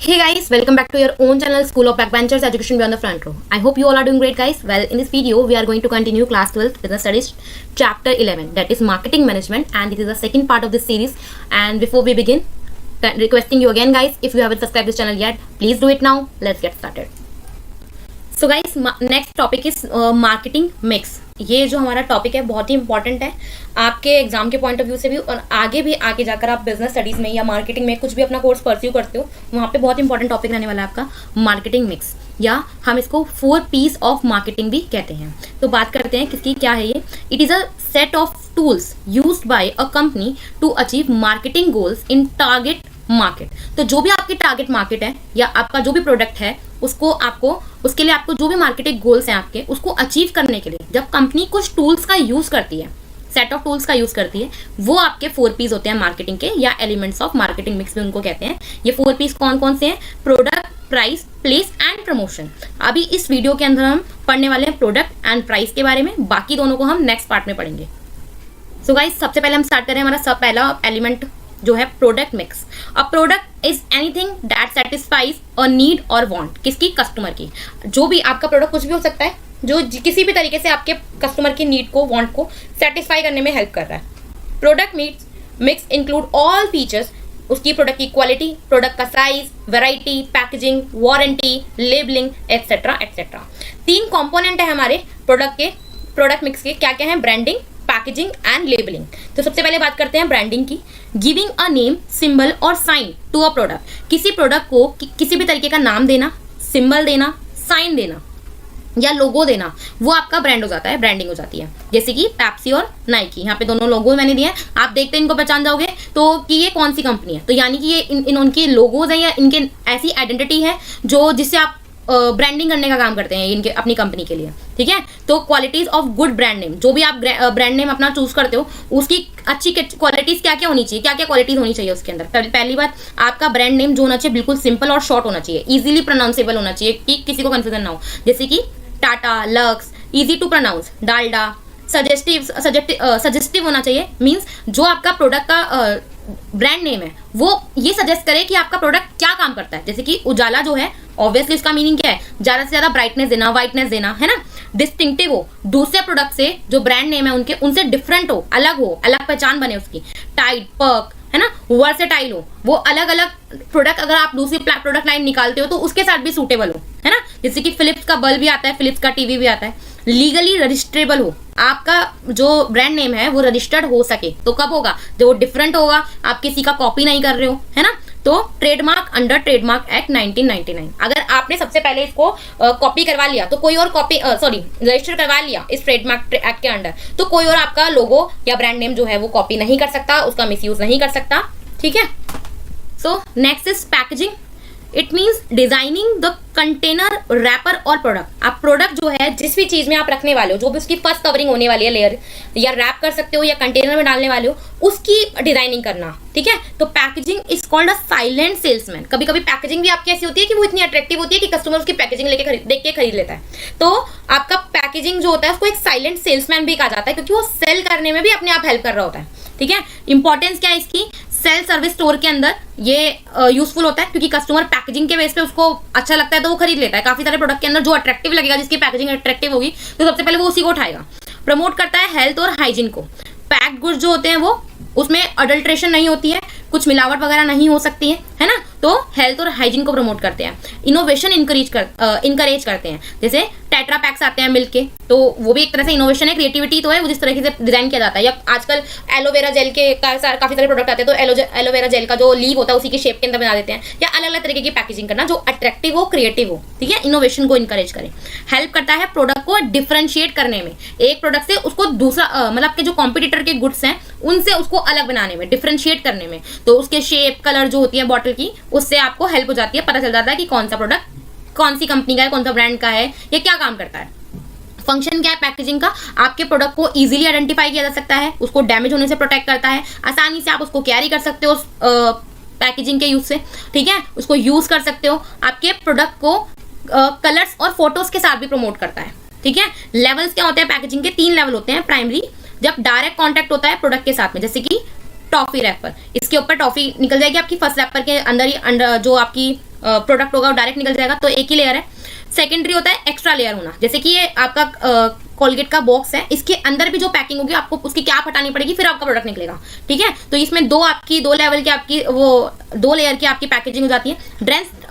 Hey guys, welcome back to your own channel School of Backbenchers Education Beyond the Front Row. I hope you all are doing great guys. Well, in this video we are going to continue class 12 business studies chapter 11, that is marketing management, and this is the second part of this series. And before we begin, requesting you again guys, if you haven't subscribed this channel yet, please do it now. Let's get started. So guys, next topic is marketing mix. ये जो हमारा topic है बहुत ही important है आपके exam के point of view से भी, और आगे जाकर आप बिजनेस स्टडीज में या मार्केटिंग में कुछ भी अपना कोर्स परस्यू करते हो, वहाँ पे बहुत इंपॉर्टेंट टॉपिक रहने वाला है आपका मार्केटिंग मिक्स, या हम इसको 4 P's ऑफ मार्केटिंग भी कहते हैं. तो बात करते हैं किसकी क्या है ये. It is a set of tools used by a company to achieve marketing goals in target market. तो जो भी आपकी टारगेट मार्केट है या आपका जो भी प्रोडक्ट है, उसके लिए आपको जो भी मार्केटिंग गोल्स हैं आपके, उसको अचीव करने के लिए जब कंपनी कुछ टूल्स का यूज करती है, सेट ऑफ टूल्स का यूज करती है, वो आपके 4 P's होते हैं मार्केटिंग के, या एलिमेंट्स ऑफ मार्केटिंग मिक्स भी उनको कहते हैं. ये 4 P's कौन कौन से हैं? Product, price, place and promotion. अभी इस वीडियो के अंदर हम पढ़ने वाले हैं प्रोडक्ट एंड प्राइस के बारे में, बाकी दोनों को हम नेक्स्ट पार्ट में पढ़ेंगे. सो गाइस, सबसे पहले हम स्टार्ट करें हमारा पहला एलिमेंट जो है product mix. A product is anything that satisfies a need और वांट. किसकी? कस्टमर की. जो भी आपका प्रोडक्ट कुछ भी हो सकता है जो किसी भी तरीके से आपके कस्टमर की नीड को, वांट को सेटिस्फाई करने में हेल्प कर रहा है. Product mix include all features, उसकी प्रोडक्ट की क्वालिटी, प्रोडक्ट का size, variety, packaging, warranty, labelling etcetera etcetera. 3 component है हमारे प्रोडक्ट मिक्स के. क्या क्या है? Branding, packaging and labelling. तो सबसे पहले बात करते हैं ब्रांडिंग की. गिविंग अ नेम, सिंबल और साइन टू अ प्रोडक्ट. किसी प्रोडक्ट को किसी भी तरीके का नाम देना, सिंबल देना, साइन देना या लोगो देना, वो आपका ब्रांड हो जाता है, ब्रांडिंग हो जाती है. जैसे कि पेप्सी और नाइकी, यहाँ पे दोनों लोगो मैंने दिए हैं, आप देखते हैं इनको पहचान जाओगे तो कि ये कौन सी कंपनी है. तो यानी कि ये उनके लोगोज हैं या इनके ऐसी आइडेंटिटी है जो जिससे आप ब्रांडिंग करने का काम करते हैं इनके अपनी कंपनी के लिए. ठीक है. तो qualities of good brand name, जो भी आप ब्रांड नेम अपना चूज करते हो, उसकी अच्छी क्वालिटीज क्या क्या होनी चाहिए, क्या क्या क्वालिटीज होनी चाहिए उसके अंदर. पहली बात, आपका ब्रांड नेम जो होना चाहिए बिल्कुल सिंपल और शॉर्ट होना चाहिए, इजीली प्रोनाउंसेबल होना चाहिए कि किसी को कंफ्यूजन ना हो. जैसे कि Tata, Lux, easy to pronounce, Dalda. Suggestive होना चाहिए, मीन्स जो आपका प्रोडक्ट का ब्रांड नेम है वो ये सजेस्ट करे कि आपका प्रोडक्ट क्या काम करता है. जैसे कि उजाला जो है, ऑब्वियसली इसका मीनिंग क्या है? ज्यादा से ज्यादा ब्राइटनेस देना, वाइटनेस देना, है ना. डिस्टिंक्टिव हो, दूसरे प्रोडक्ट से जो ब्रांड नेम है उनसे डिफरेंट हो, अलग पहचान बने उसकी. टाइड, पर्क, है ना, वर्सेटाइल हो, वो अलग अलग प्रोडक्ट अगर आप दूसरी प्रोडक्ट लाइन निकालते हो तो उसके साथ भी सूटेबल हो, है ना. जैसे कि फिलिप्स का बल्ब भी आता है, फिलिप्स का टीवी भी आता है. लीगली रजिस्ट्रेबल हो, आपका जो ब्रांड नेम है वो रजिस्टर्ड हो सके. तो कब होगा? जब वो डिफरेंट होगा, आप किसी का कॉपी नहीं कर रहे हो, है ना. तो ट्रेडमार्क अंडर ट्रेडमार्क एक्ट 1999. अगर आपने सबसे पहले इसको कॉपी करवा लिया तो कोई और रजिस्टर करवा लिया इस ट्रेडमार्क एक्ट के अंडर, तो कोई और आपका लोगो या ब्रांड नेम जो है वो कॉपी नहीं कर सकता, उसका मिसयूज नहीं कर सकता. ठीक है. So next is packaging. It means designing the container, wrapper और प्रोडक्ट. आप प्रोडक्ट जो है जिस भी चीज में आप रखने वाले हो, जो भी उसकी फर्स्ट कवरिंग होने वाली है, लेयर, या रैप कर सकते हो या कंटेनर में डालने वाले हो, उसकी डिजाइनिंग करना. ठीक है. तो packaging is called a silent salesman. कभी कभी पैकेजिंग भी आपकी ऐसी होती है कि वो इतनी अट्रैक्टिव होती है कि कस्टमर उसकी पैकेजिंग देख के खरीद लेता है. तो आपका पैकेजिंग जो होता है उसको एक साइलेंट सेल्समैन भी कहा जाता है, क्योंकि वो सेल करने में भी अपने आप हेल्प कर रहा होता है. ठीक है. इंपॉर्टेंस क्या है इसकी? सेल्फ सर्विस स्टोर के अंदर ये यूजफुल होता है, क्योंकि कस्टमर पैकेजिंग के बेस पे उसको अच्छा लगता है तो वो खरीद लेता है. काफी सारे प्रोडक्ट के अंदर जो अट्रैक्टिव लगेगा, जिसकी पैकेजिंग अट्रैक्टिव होगी, तो सबसे पहले वो उसी को उठाएगा. प्रमोट करता है हेल्थ और हाइजीन को. पैक्ड गुड्स जो होते हैं वो, उसमें अडल्ट्रेशन नहीं होती है, कुछ मिलावट वगैरह नहीं हो सकती है ना. तो हेल्थ और हाइजीन को प्रमोट करते हैं. इनोवेशन इंकरेज करते हैं. जैसे टेट्रा पैक्स आते हैं मिल्क के, तो वो भी एक तरह से इनोवेशन है, क्रिएटिविटी तो है, वो जिस तरीके से डिजाइन किया जाता है. या आजकल एलोवेरा जेल के काफी सारे प्रोडक्ट आते हैं, तो एलोवेरा जेल का जो लीव होता है उसी के शेप के अंदर बना देते हैं. या अलग अलग तरीके की पैकेजिंग करना जो अट्रैक्टिव हो, क्रिएटिव हो. ठीक है. इनोवेशन को इंकरेज करें. हेल्प करता है प्रोडक्ट को डिफरेंशिएट करने में, एक प्रोडक्ट से उसको दूसरा मतलब आपके जो कॉम्पिटिटर के गुड्स हैं उनसे उसको अलग बनाने में, डिफरेंशिएट करने में. तो उसके शेप, कलर जो होती है बॉटल की, उससे आपको हेल्प हो जाती है, पता चल जाता है कि कौन सा प्रोडक्ट कौन सी कंपनी का है, कौन सा ब्रांड का है, ये क्या काम करता है. फंक्शन क्या है पैकेजिंग का? आपके प्रोडक्ट को इजीली आइडेंटिफाई किया जा सकता है, उसको डैमेज होने से प्रोटेक्ट करता है, आसानी से आप उसको कैरी कर सकते हो पैकेजिंग के यूज से. ठीक है. उसको यूज कर सकते हो. आपके प्रोडक्ट को कलर्स और फोटोज के साथ भी प्रमोट करता है. ठीक है. लेवल्स क्या होते हैं पैकेजिंग के? 3 लेवल होते हैं. प्राइमरी, जब डायरेक्ट कॉन्टैक्ट होता है प्रोडक्ट के साथ में, जैसे कि टॉफी रैपर, इसके ऊपर टॉफी निकल जाएगी आपकी फर्स्ट रैपर के अंदर ही, जो आपकी प्रोडक्ट होगा वो डायरेक्ट निकल जाएगा, तो एक ही लेयर है। सेकेंडरी होता है एक्स्ट्रा लेयर होना, जैसे कि ये आपका कोलगेट का बॉक्स है, इसके अंदर भी जो पैकिंग होगी आपको उसकी कैप हटानी पड़ेगी, फिर आपका प्रोडक्ट निकलेगा, ठीक है। तो इसमें दो लेवल की आपकी वो 2 लेयर की आपकी पैकेजिंग हो जाती है।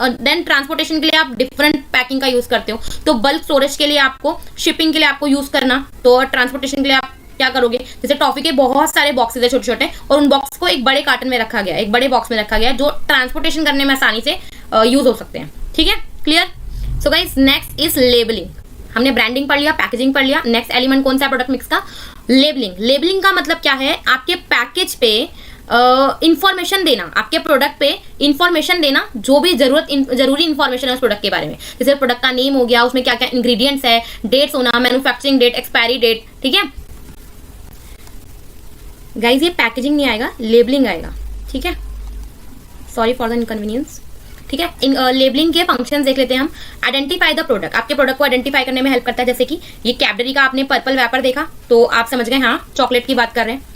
देन ट्रांसपोर्टेशन के लिए आप डिफरेंट पैकिंग का यूज करते हो, तो बल्क स्टोरेज के लिए आपको, शिपिंग के लिए आपको यूज करना, तो ट्रांसपोर्टेशन के लिए आप क्या करोगे, जैसे टॉफी के बहुत सारे बॉक्सेस है छोटे छोटे, और उन बॉक्स को एक बड़े कार्टन में रखा गया है, एक बड़े बॉक्स में रखा गया है, जो ट्रांसपोर्टेशन करने में आसानी से यूज हो सकते हैं, ठीक है, clear. So guys next is labelling. हमने ब्रांडिंग पढ़ लिया, पैकेजिंग पढ़ लिया, नेक्स्ट एलिमेंट कौन सा है प्रोडक्ट मिक्स का, लेबलिंग। लेबलिंग का मतलब क्या है, आपके पैकेज पे इंफॉर्मेशन देना, आपके प्रोडक्ट पे इंफॉर्मेशन देना, जो भी जरूरी इंफॉर्मेशन है उस प्रोडक्ट के बारे में, जैसे प्रोडक्ट का नेम हो गया, उसमें क्या क्या इंग्रेडिएंट्स है, डेट्स होना, मैन्युफैक्चरिंग डेट, एक्सपायरी डेट, ठीक है गाइज। ये पैकेजिंग नहीं आएगा, लेबलिंग आएगा, ठीक है, सॉरी फॉर द इनकन्वीनियंस, ठीक है। इन लेबलिंग के फंक्शंस देख लेते हैं हम। आइडेंटिफाई द प्रोडक्ट, आपके प्रोडक्ट को आइडेंटिफाई करने में हेल्प करता है, जैसे कि ये कैडबरी का आपने पर्पल रैपर देखा तो आप समझ गए हाँ चॉकलेट की बात कर रहे हैं।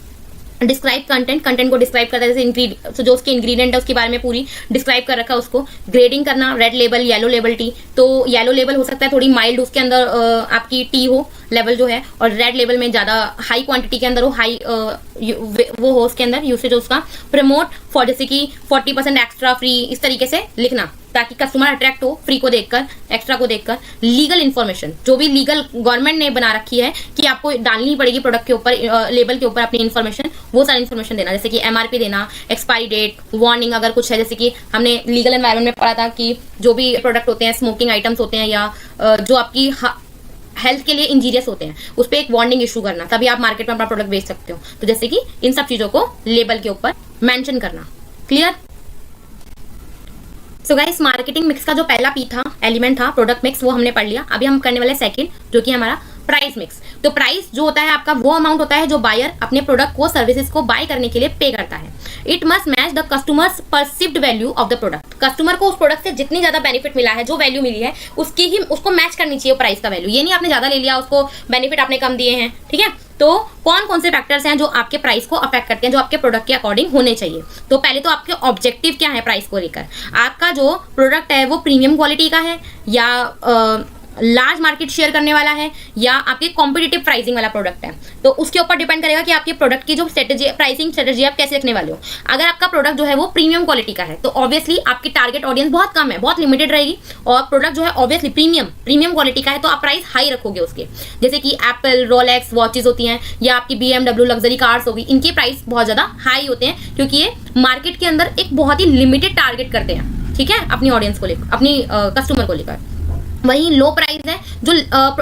डिस्क्राइब कंटेंट को डिस्क्राइब करता है, जैसे जो उसके इंग्रेडिएंट है उसके बारे में पूरी डिस्क्राइब कर रखा है उसको। ग्रेडिंग करना, red label, yellow label T, तो येलो लेबल हो सकता है थोड़ी माइल्ड, उसके अंदर आपकी टी हो लेवल जो है, और रेड लेबल में ज्यादा हाई क्वांटिटी के अंदर हो, हाई वो हो उसके अंदर यूसेज उसका। प्रमोट फॉर, जैसे कि 40% एक्स्ट्रा फ्री, इस तरीके से लिखना ताकि कस्टमर अट्रैक्ट हो फ्री को देखकर, एक्स्ट्रा को देखकर। लीगल इन्फॉर्मेशन, जो भी लीगल गवर्नमेंट ने बना रखी है कि आपको डालनी पड़ेगी प्रोडक्ट के ऊपर, लेबल के ऊपर अपनी इन्फॉर्मेशन, वो सारी इन्फॉर्मेशन देना, जैसे कि एमआरपी देना, एक्सपायरी डेट, वार्निंग अगर कुछ है, जैसे कि हमने लीगल एनवायरमेंट में पढ़ा था कि जो भी प्रोडक्ट होते हैं, स्मोकिंग आइटम्स होते हैं या जो आपकी हेल्थ के लिए इंजीरियस होते हैं, उस पर एक वार्निंग इशू करना, तभी आप मार्केट में अपना प्रोडक्ट बेच सकते हो। तो जैसे कि इन सब चीजों को लेबल के ऊपर मेंशन करना, clear. So guys marketing mix का जो पहला पी था, एलिमेंट था प्रोडक्ट मिक्स, वो हमने पढ़ लिया। अभी हम करने वाले सेकंड, जो कि हमारा प्राइस मिक्स। तो प्राइस जो होता है आपका, वो अमाउंट होता है जो बायर अपने प्रोडक्ट को, सर्विसेज को बाय करने के लिए पे करता है। It must match the customers perceived value of the product. Customer को उस प्रोडक्ट से जितनी ज्यादा बेनिफिट मिला है, जो वैल्यू मिली है, उसकी ही उसको मैच करनी चाहिए प्राइस का वैल्यू। ये नहीं आपने ज्यादा ले लिया, उसको बेनिफिट आपने कम दिए हैं, ठीक है। तो कौन कौन से फैक्टर्स हैं जो आपके प्राइस को अफेक्ट करते हैं, जो आपके प्रोडक्ट के अकॉर्डिंग होने चाहिए। तो पहले तो आपके ऑब्जेक्टिव क्या है प्राइस को लेकर, आपका जो प्रोडक्ट है वो प्रीमियम क्वालिटी का है या लार्ज मार्केट शेयर करने वाला है, या आपके कॉम्पिटिटिव प्राइसिंग वाला प्रोडक्ट है। तो उसके ऊपर डिपेंड करेगा कि आपके प्रोडक्ट की जो स्ट्रेटेजी, प्राइसिंग स्ट्रेटेजी आप कैसे रखने वाले हो। अगर आपका प्रोडक्ट जो है वो प्रीमियम क्वालिटी का है, तो ऑब्वियसली आपकी टारगेट ऑडियंस बहुत कम है, बहुत लिमिटेड रहेगी, और प्रोडक्ट जो है ऑब्वियसली प्रीमियम क्वालिटी का है, तो आप प्राइस हाई रखोगे उसके। जैसे कि एप्पल, रोलेक्स वॉचेज होती हैं, या आपकी BMW लग्जरी कार्स होगी, इनके प्राइस बहुत ज्यादा हाई होते हैं, क्योंकि ये मार्केट के अंदर एक बहुत ही लिमिटेड टारगेट करते हैं, ठीक है, अपनी ऑडियंस को लेकर, अपनी कस्टमर को लेकर। वही लो प्राइस है जो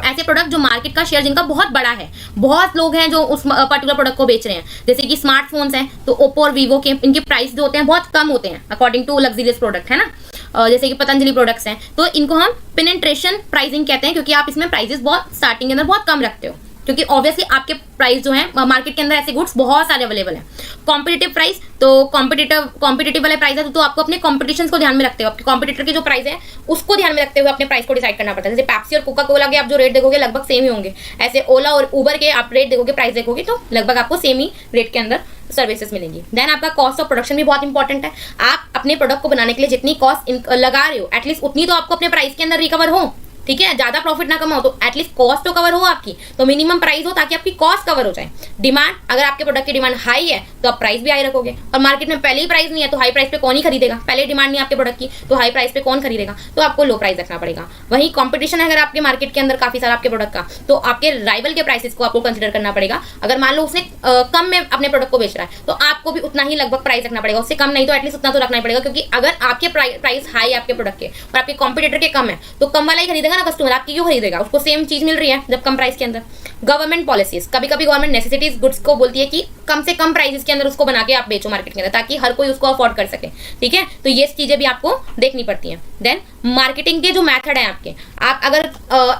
ऐसे प्रोडक्ट जो मार्केट का शेयर जिनका बहुत बड़ा है, बहुत लोग हैं जो उस पर्टिकुलर प्रोडक्ट को बेच रहे हैं, जैसे कि स्मार्टफोन्स हैं, तो ओप्पो और वीवो के इनके प्राइस जो होते हैं बहुत कम होते हैं अकॉर्डिंग टू लग्जरियस प्रोडक्ट, है ना। जैसे कि पतंजलि प्रोडक्ट्स हैं, तो इनको हम पेनिट्रेशन प्राइसिंग कहते हैं, क्योंकि आप इसमें प्राइसेस बहुत स्टार्टिंग के अंदर बहुत कम रखते हो, क्योंकि ऑब्वियसली आपके प्राइस जो है मार्केट के अंदर ऐसे गुड्स बहुत सारे अवेलेबल हैं। कॉम्पिटिटिव प्राइस, तो कॉम्पिटिटिव वाले प्राइस है, तो आपको अपने कॉम्पिटिशन को ध्यान में रखते हो, आपके कॉम्पिटिटर की जो प्राइस है उसको ध्यान में रखते हुए अपने प्राइस को डिसाइड करना पड़ता है। जैसे पेप्सी और कोका कोला के आप जो रेट देखोगे लगभग सेम ही होंगे, ऐसे ओला और उबर के आप रेट देखोगे, प्राइस देखोगे, तो लगभग आपको सेम ही रेट के अंदर सर्विसेज मिलेंगी। देन आपका कॉस्ट ऑफ प्रोडक्शन भी बहुत इंपॉर्टेंट है। आप अपने प्रोडक्ट को बनाने के लिए जितनी कॉस्ट लगा रहे हो, एटलीस्ट उतनी तो आपको अपने प्राइस के अंदर रिकवर हो, ठीक है। ज्यादा प्रॉफिट ना कमाओ तो एटलीस्ट कॉस्ट तो कवर हो आपकी, तो मिनिमम प्राइस हो ताकि आपकी कॉस्ट कवर हो जाए। डिमांड, अगर आपके प्रोडक्ट की डिमांड हाई है तो आप प्राइस भी हाई रखोगे, और मार्केट में पहले ही प्राइस नहीं है तो हाई प्राइस पे कौन ही खरीदेगा, पहले डिमांड नहीं है आपके प्रोडक्ट की तो हाई प्राइस पे कौन खरीदेगा, तो आपको लो प्राइस रखना पड़ेगा। वही कॉम्पिटिशन है अगर आपके मार्केट के अंदर काफी सारा आपके प्रोडक्ट का, तो आपके राइवल के प्राइसेस को आपको कंसिडर करना पड़ेगा। अगर मान लो उसने कम में अपने प्रोडक्ट को बेच रहा है, तो आपको भी उतना ही लगभग प्राइस रखना पड़ेगा, उससे कम नहीं तो एटलीस्ट उतना तो रखना ही पड़ेगा, क्योंकि अगर आपके प्राइस हाई है आपके प्रोडक्ट के और आपके कॉम्पिटिटर के कम है, तो कम वाला ही खरीदेगा ना कस्टमर, आपकी क्यों खरीदेगा, उसको सेम चीज मिल रही है जब कम प्राइस के अंदर। गवर्नमेंट पॉलिसीज, कभी कभी गवर्नमेंट नेसेसिटीज गुड्स को बोलती है कि कम से कम प्राइसेस के अंदर उसको बना के आप बेचो मार्केट के अंदर, ताकि हर कोई उसको अफोर्ड कर सके, ठीक है। तो ये चीजें भी आपको देखनी पड़ती हैं। देन मार्केटिंग के जो मेथड है आपके, आप अगर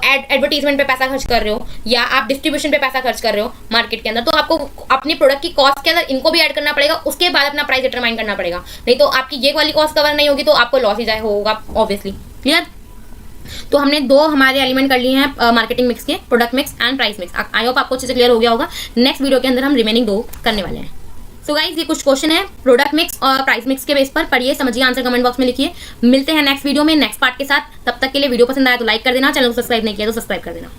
एडवर्टीजमेंट पे पैसा खर्च कर रहे हो या आप डिस्ट्रीब्यूशन पे पैसा खर्च कर रहे हो मार्केट के अंदर, तो आपको अपनी प्रोडक्ट की कॉस्ट के अंदर इनको भी ऐड करना पड़ेगा, उसके बाद अपना प्राइस डिटरमाइन करना पड़ेगा, नहीं तो आपकी ये वाली कॉस्ट कवर नहीं होगी तो आपको लॉस ही होगा ऑब्वियसली, क्लियर। तो हमने दो हमारे एलिमेंट कर लिए हैं मार्केटिंग मिक्स के, product mix and price mix. I hope आपको अच्छे से क्लियर हो गया होगा। नेक्स्ट वीडियो के अंदर हम रिमेनिंग दो करने वाले हैं। सो गाइज ये कुछ क्वेश्चन है प्रोडक्ट मिक्स और प्राइस मिक्स के बेस पर, पढ़िए समझिए, आंसर कमेंट बॉक्स में लिखिए। मिलते हैं नेक्स्ट वीडियो में नेक्स्ट पार्ट के साथ, तब तक के लिए वीडियो पसंद आया तो लाइक कर देना, चैनल को सब्सक्राइब नहीं किया तो सब्सक्राइब कर देना।